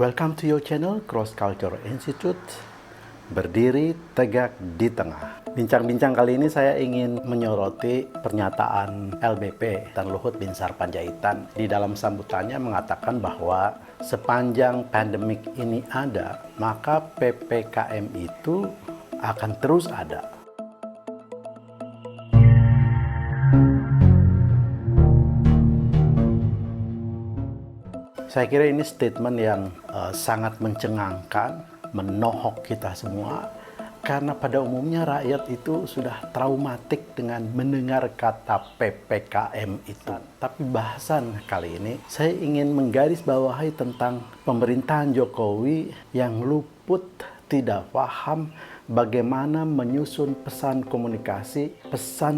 Welcome to your channel Cross Culture Institute. Berdiri tegak di tengah. Bincang-bincang kali ini saya ingin menyoroti pernyataan LBP dan Luhut Binsar Panjaitan. Di dalam sambutannya mengatakan bahwa sepanjang pandemik ini ada, maka PPKM itu akan terus ada. Saya kira ini statement yang sangat mencengangkan, menohok kita semua, karena pada umumnya rakyat itu sudah traumatik dengan mendengar kata PPKM itu. Tapi bahasan kali ini saya ingin menggarisbawahi tentang pemerintahan Jokowi yang luput, tidak paham bagaimana menyusun pesan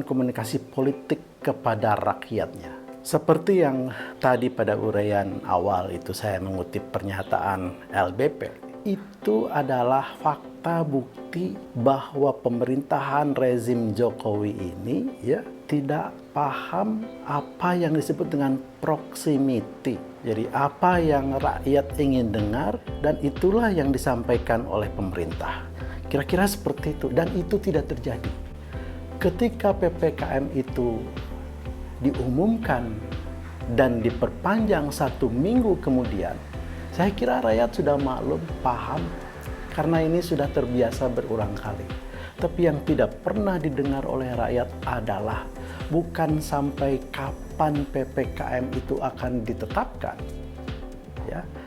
komunikasi politik kepada rakyatnya. Seperti yang tadi pada uraian awal itu saya mengutip pernyataan LBP. Itu adalah fakta bukti bahwa pemerintahan rezim Jokowi ini tidak paham apa yang disebut dengan proximity. Jadi apa yang rakyat ingin dengar dan itulah yang disampaikan oleh pemerintah. Kira-kira seperti itu dan itu tidak terjadi. Ketika PPKM itu diumumkan dan diperpanjang 1 minggu kemudian, saya kira rakyat sudah maklum, paham, karena ini sudah terbiasa berulang kali. Tapi yang tidak pernah didengar oleh rakyat adalah bukan sampai kapan PPKM itu akan ditetapkan,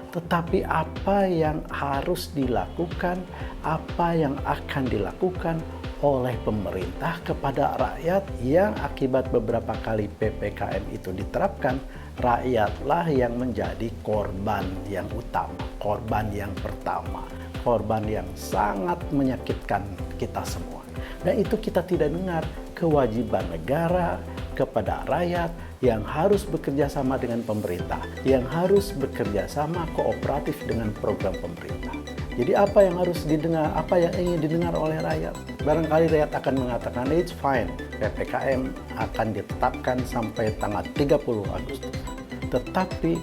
tetapi apa yang harus dilakukan, apa yang akan dilakukan oleh pemerintah kepada rakyat yang akibat beberapa kali PPKM itu diterapkan. Rakyatlah yang menjadi korban yang utama, korban yang pertama, korban yang sangat menyakitkan kita semua. Dan itu kita tidak dengar kewajiban negara kepada rakyat yang harus bekerja sama dengan pemerintah, yang harus bekerja sama kooperatif dengan program pemerintah. Jadi apa yang harus didengar, apa yang ingin didengar oleh rakyat? Barangkali rakyat akan mengatakan, it's fine, PPKM akan ditetapkan sampai tanggal 30 Agustus. Tetapi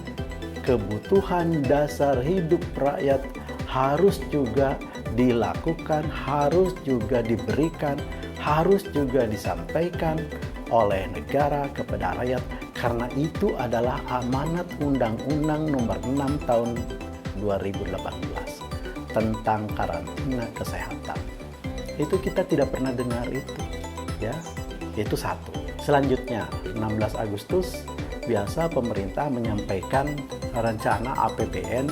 kebutuhan dasar hidup rakyat harus juga dilakukan, harus juga diberikan, harus juga disampaikan oleh negara kepada rakyat. Karena itu adalah amanat Undang-Undang Nomor 6 Tahun 2018. Tentang karantina kesehatan. Itu kita tidak pernah dengar itu, Itu satu. Selanjutnya, 16 Agustus biasa pemerintah menyampaikan rencana APBN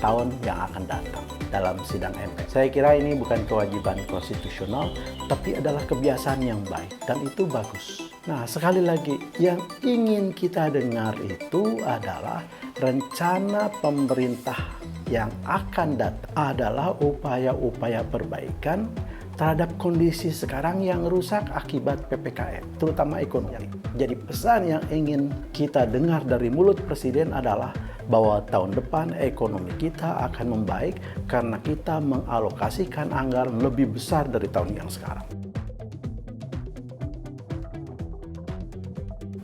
tahun yang akan datang dalam sidang MPK. Saya kira ini bukan kewajiban konstitusional, tapi adalah kebiasaan yang baik dan itu bagus. Nah, sekali lagi yang ingin kita dengar itu adalah rencana pemerintah yang akan datang adalah upaya-upaya perbaikan terhadap kondisi sekarang yang rusak akibat PPKM, terutama ekonomi. Jadi pesan yang ingin kita dengar dari mulut Presiden adalah bahwa tahun depan ekonomi kita akan membaik karena kita mengalokasikan anggaran lebih besar dari tahun yang sekarang.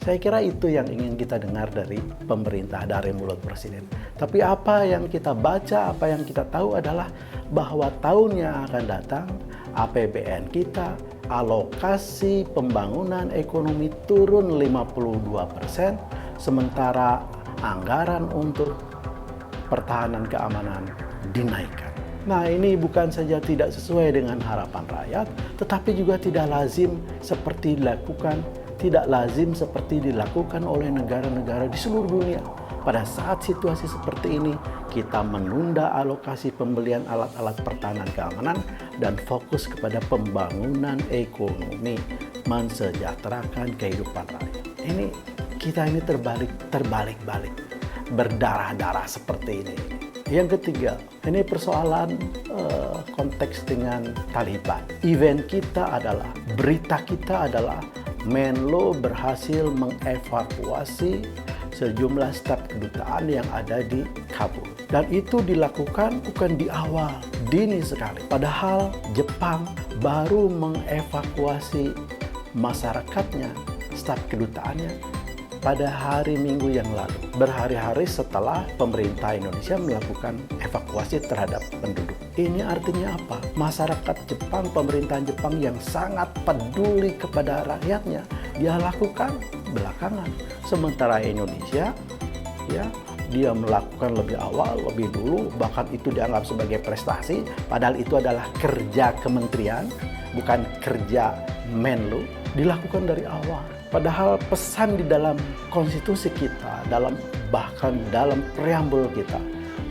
Saya kira itu yang ingin kita dengar dari pemerintah, dari mulut Presiden. Tapi apa yang kita baca, apa yang kita tahu adalah bahwa tahun yang akan datang, APBN kita, alokasi pembangunan ekonomi turun 52%, sementara anggaran untuk pertahanan keamanan dinaikkan. Nah, ini bukan saja tidak sesuai dengan harapan rakyat, tetapi juga tidak lazim seperti dilakukan oleh negara-negara di seluruh dunia. Pada saat situasi seperti ini, kita menunda alokasi pembelian alat-alat pertahanan keamanan dan fokus kepada pembangunan ekonomi, mensejahterakan kehidupan rakyat. Kita ini terbalik-balik, berdarah-darah seperti ini. Yang ketiga, ini persoalan konteks dengan Taliban. Berita kita adalah Menlo berhasil mengevakuasi sejumlah staf kedutaan yang ada di Kabul. Dan itu dilakukan bukan di awal, dini sekali. Padahal Jepang baru mengevakuasi masyarakatnya, staf kedutaannya pada hari Minggu yang lalu, berhari-hari setelah pemerintah Indonesia melakukan evakuasi terhadap penduduk. Ini artinya apa? Masyarakat Jepang, pemerintahan Jepang yang sangat peduli kepada rakyatnya, dia lakukan belakangan. Sementara Indonesia, ya, dia melakukan lebih awal, lebih dulu, bahkan itu dianggap sebagai prestasi, padahal itu adalah kerja kementerian, bukan kerja Menlu, dilakukan dari awal. Padahal pesan di dalam konstitusi kita, bahkan dalam preambul kita,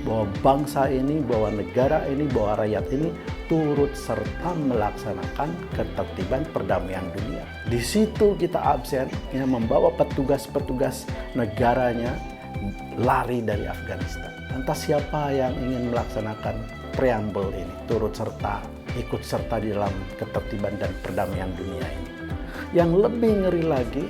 bahwa bangsa ini, bahwa negara ini, bahwa rakyat ini turut serta melaksanakan ketertiban perdamaian dunia. Di situ kita absen, ya, membawa petugas-petugas negaranya lari dari Afghanistan. Entah siapa yang ingin melaksanakan preambul ini, ikut serta di dalam ketertiban dan perdamaian dunia ini. Yang lebih ngeri lagi,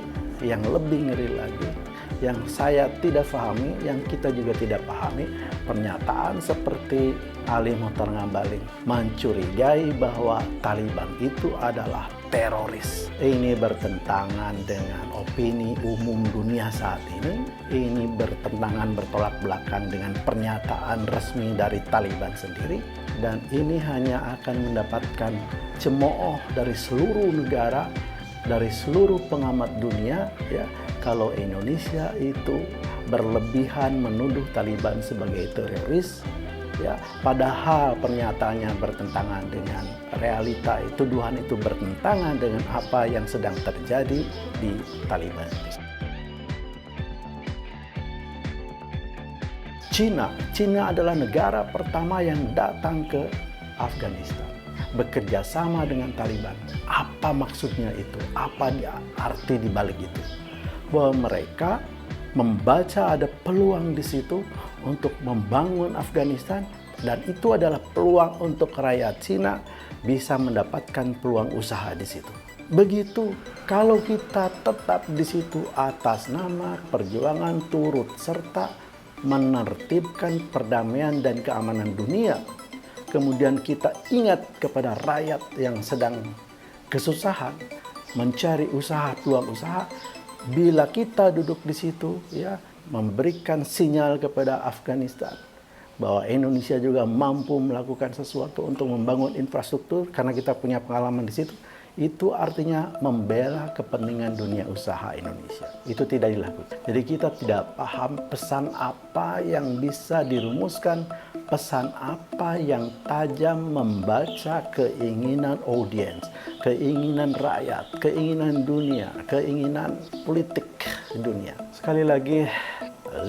yang saya tidak pahami, yang kita juga tidak pahami, pernyataan seperti Ali Mohtar Ngabalin mencurigai bahwa Taliban itu adalah teroris. Ini bertentangan dengan opini umum dunia saat ini. Ini bertolak belakang dengan pernyataan resmi dari Taliban sendiri. Dan ini hanya akan mendapatkan cemooh dari seluruh negara, dari seluruh pengamat dunia, ya, kalau Indonesia itu berlebihan menuduh Taliban sebagai teroris, ya, padahal pernyataannya bertentangan dengan realita, tuduhan itu bertentangan dengan apa yang sedang terjadi di Taliban. Cina adalah negara pertama yang datang ke Afghanistan, bekerja sama dengan Taliban. Apa maksudnya itu? Apa arti di balik itu? Bahwa mereka membaca ada peluang di situ untuk membangun Afghanistan, dan itu adalah peluang untuk rakyat Cina bisa mendapatkan peluang usaha di situ. Begitu kalau kita tetap di situ atas nama perjuangan turut serta menertibkan perdamaian dan keamanan dunia, kemudian kita ingat kepada rakyat yang sedang kesusahan, mencari usaha, peluang usaha. Bila kita duduk di situ, ya, memberikan sinyal kepada Afghanistan bahwa Indonesia juga mampu melakukan sesuatu untuk membangun infrastruktur karena kita punya pengalaman di situ, itu artinya membela kepentingan dunia usaha Indonesia. Itu tidak dilakukan. Jadi kita tidak paham pesan apa yang bisa dirumuskan, pesan apa yang tajam membaca keinginan audiens, keinginan rakyat, keinginan dunia, keinginan politik dunia. Sekali lagi,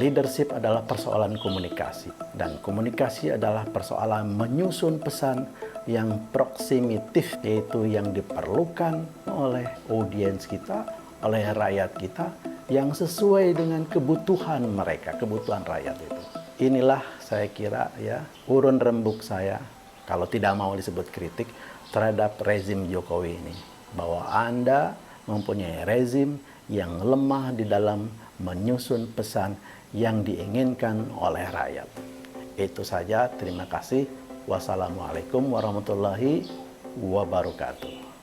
leadership adalah persoalan komunikasi, dan komunikasi adalah persoalan menyusun pesan yang proximitif, yaitu yang diperlukan oleh audiens kita, oleh rakyat kita, yang sesuai dengan kebutuhan mereka, kebutuhan rakyat itu. Inilah saya kira, ya, urun rembuk saya, kalau tidak mau disebut kritik, terhadap rezim Jokowi ini, bahwa Anda mempunyai rezim yang lemah di dalam menyusun pesan yang diinginkan oleh rakyat. Itu saja, terima kasih. Wassalamualaikum warahmatullahi wabarakatuh.